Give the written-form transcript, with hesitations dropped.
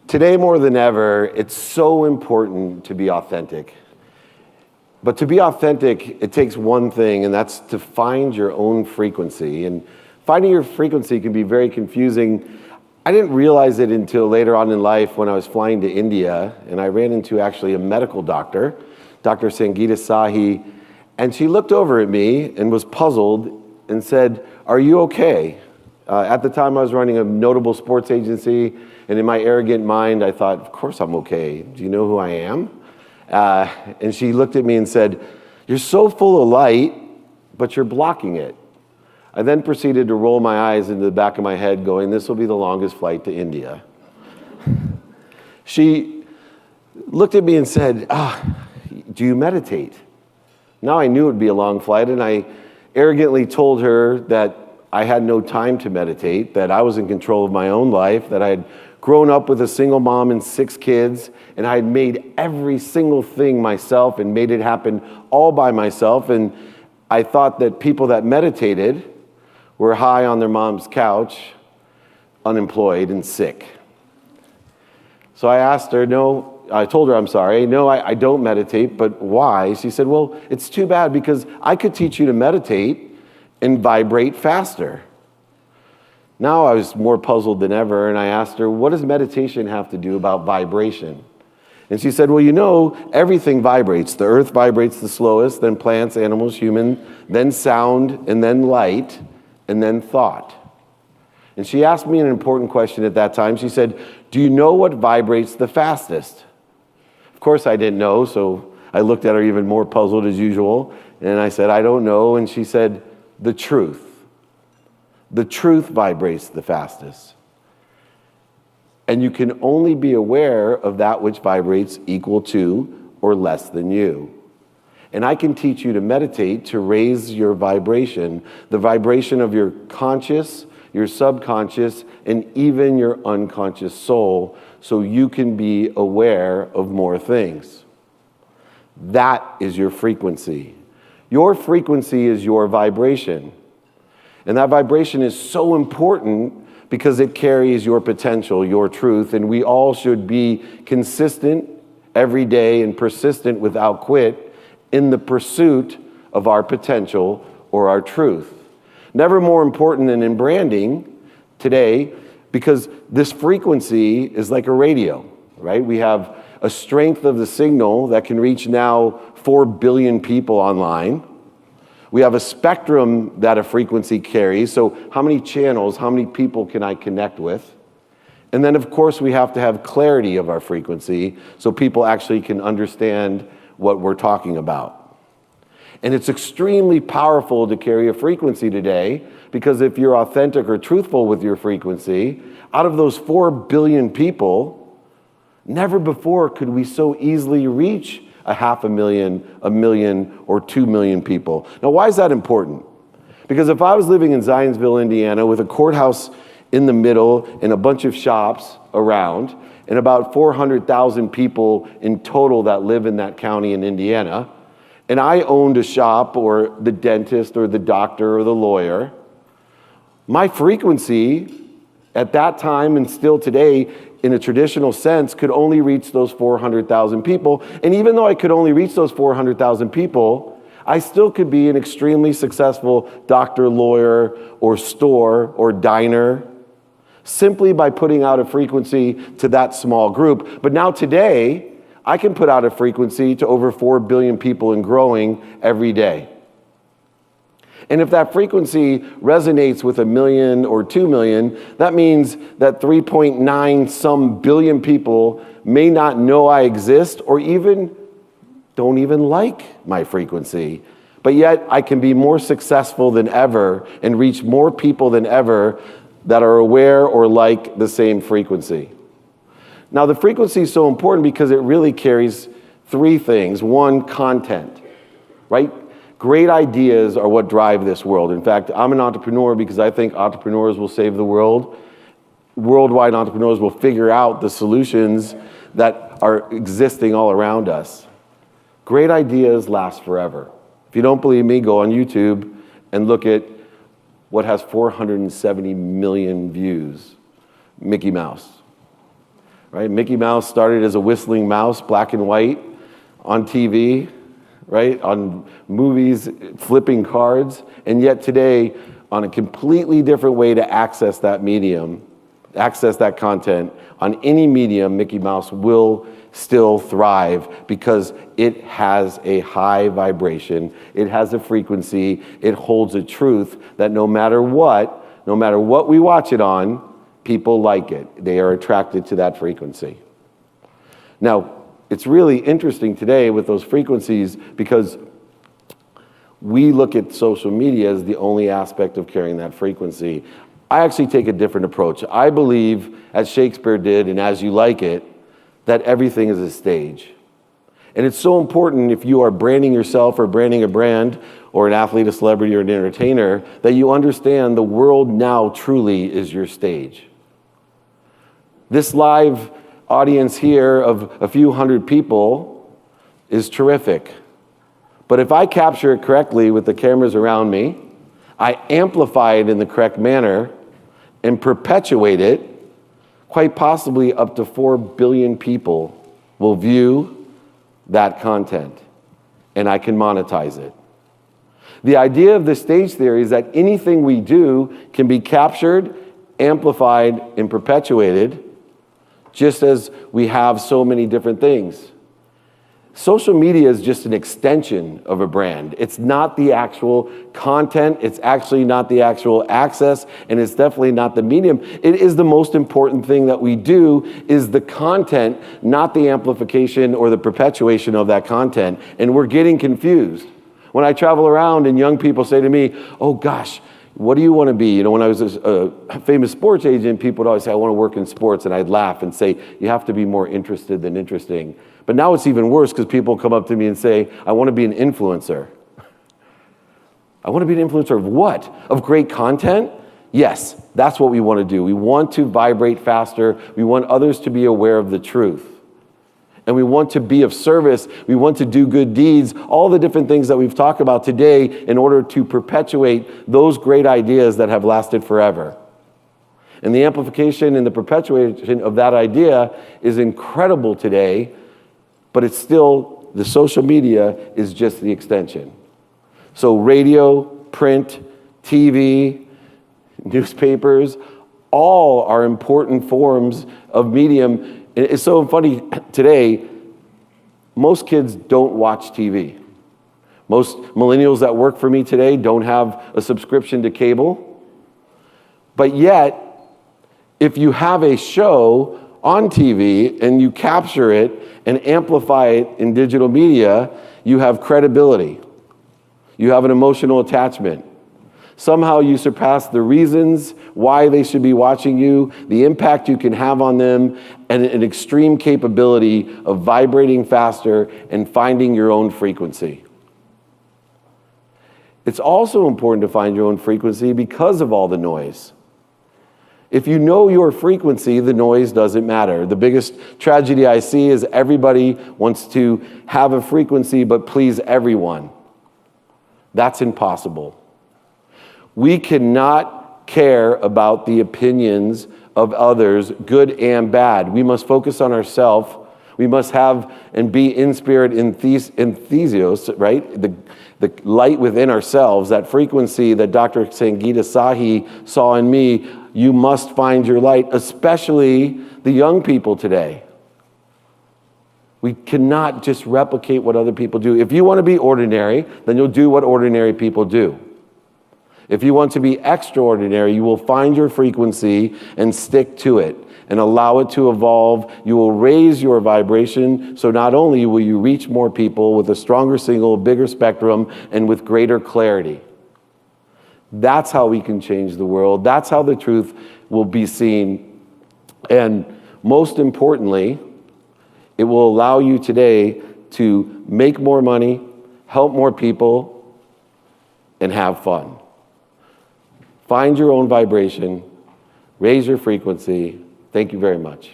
Today more than ever, it's so important to be authentic. But to be authentic, it takes one thing, and that's to find your own frequency. And finding your frequency can be very confusing. I didn't realize it until later on in life when I was flying to India, and I ran into actually a medical doctor, Dr. Sangeeta Sahi, and she looked over at me and was puzzled and said, "Are you okay?" At the time, I was running a notable sports agency, and in my arrogant mind, I thought, of course I'm okay. Do you know who I am? And she looked at me and said, "You're so full of light, but you're blocking it." I then proceeded to roll my eyes into the back of my head going, this will be the longest flight to India. She looked at me and said, "Do you meditate?" Now I knew it would be a long flight, and I arrogantly told her that I had no time to meditate, that I was in control of my own life, that I had grown up with a single mom and 6 kids, and I had made every single thing myself and made it happen all by myself. And I thought that people that meditated were high on their mom's couch, unemployed and sick. So I asked her, I told her, I'm sorry, no, I don't meditate, but why? She said, well, it's too bad because I could teach you to meditate and vibrate faster. Now I was more puzzled than ever, and I asked her, what does meditation have to do about vibration? And she said, well, everything vibrates. The earth vibrates the slowest, then plants, animals, human, then sound, and then light, and then thought. And she asked me an important question at that time. She said, do you know what vibrates the fastest? Of course I didn't know, so I looked at her even more puzzled as usual, and I said, I don't know. And she said, the truth. The truth vibrates the fastest. And you can only be aware of that which vibrates equal to or less than you. And I can teach you to meditate to raise your vibration, the vibration of your conscious, your subconscious, and even your unconscious soul, so you can be aware of more things. That is your frequency. Your frequency is your vibration. And that vibration is so important because it carries your potential, your truth, and we all should be consistent every day and persistent without quit in the pursuit of our potential or our truth. Never more important than in branding today, because this frequency is like a radio, right? We have a strength of the signal that can reach now 4 billion people online. We have a spectrum that a frequency carries, so how many channels, how many people can I connect with? And then, of course, we have to have clarity of our frequency so people actually can understand what we're talking about. And it's extremely powerful to carry a frequency today, because if you're authentic or truthful with your frequency, out of those 4 billion people, never before could we so easily reach 500,000, 1 million, or 2 million people. Now, why is that important? Because if I was living in Zionsville, Indiana, with a courthouse in the middle and a bunch of shops around, and about 400,000 people in total that live in that county in Indiana, and I owned a shop or the dentist or the doctor or the lawyer, my frequency at that time and still today, in a traditional sense, could only reach those 400,000 people. And even though I could only reach those 400,000 people, I still could be an extremely successful doctor, lawyer, or store, or diner, simply by putting out a frequency to that small group. But now today, I can put out a frequency to over 4 billion people and growing every day. And if that frequency resonates with 1 million or 2 million, that means that 3.9 some billion people may not know I exist or even don't even like my frequency. But yet I can be more successful than ever and reach more people than ever that are aware or like the same frequency. Now, the frequency is so important because it really carries 3 things. 1, content, right? Great ideas are what drive this world. In fact, I'm an entrepreneur because I think entrepreneurs will save the world. Worldwide entrepreneurs will figure out the solutions that are existing all around us. Great ideas last forever. If you don't believe me, go on YouTube and look at what has 470 million views. Mickey Mouse. right? Mickey Mouse started as a whistling mouse, black and white, on TV, right? On movies, flipping cards, and yet today, on a completely different way to access that medium, access that content, on any medium, Mickey Mouse will still thrive because it has a high vibration, it has a frequency, it holds a truth that no matter what we watch it on, people like it. They are attracted to that frequency. Now, it's really interesting today with those frequencies because we look at social media as the only aspect of carrying that frequency. I actually take a different approach. I believe, as Shakespeare did, and as you like it, that everything is a stage. And it's so important if you are branding yourself or branding a brand or an athlete, a celebrity, or an entertainer, that you understand the world now truly is your stage. This live audience here of a few hundred people is terrific. But if I capture it correctly with the cameras around me, I amplify it in the correct manner and perpetuate it, quite possibly up to 4 billion people will view that content, and I can monetize it. The idea of the stage theory is that anything we do can be captured, amplified, and perpetuated, just as we have so many different things. Social media is just an extension of a brand. It's not the actual content, it's actually not the actual access, and it's definitely not the medium. It is the most important thing that we do is the content, not the amplification or the perpetuation of that content. And we're getting confused. When I travel around and young people say to me, oh gosh, what do you want to be? You know, when I was a famous sports agent, people would always say, I want to work in sports. And I'd laugh and say, you have to be more interested than interesting. But now it's even worse because people come up to me and say, I want to be an influencer. I want to be an influencer of what? Of great content? Yes, that's what we want to do. We want to vibrate faster. We want others to be aware of the truth. And we want to be of service. We want to do good deeds, all the different things that we've talked about today in order to perpetuate those great ideas that have lasted forever. And the amplification and the perpetuation of that idea is incredible today, but it's still, the social media is just the extension. So radio, print, TV, newspapers, all are important forms of medium. It's so funny today, most kids don't watch TV. Most millennials that work for me today don't have a subscription to cable. But yet, if you have a show on TV and you capture it and amplify it in digital media, you have credibility. You have an emotional attachment. Somehow you surpass the reasons why they should be watching you, the impact you can have on them, and an extreme capability of vibrating faster and finding your own frequency. It's also important to find your own frequency because of all the noise. If you know your frequency, the noise doesn't matter. The biggest tragedy I see is everybody wants to have a frequency but please everyone. That's impossible. We cannot care about the opinions of others, good and bad. We must focus on ourselves. We must have and be in spirit, in thesios, right? The light within ourselves, that frequency that Dr. Sangeeta Sahi saw in me. You must find your light, especially the young people today. We cannot just replicate what other people do. If you want to be ordinary, then you'll do what ordinary people do. If you want to be extraordinary, you will find your frequency and stick to it and allow it to evolve. You will raise your vibration, so not only will you reach more people with a stronger signal, bigger spectrum, and with greater clarity. That's how we can change the world. That's how the truth will be seen. And most importantly, it will allow you today to make more money, help more people, and have fun. Find your own vibration, raise your frequency. Thank you very much.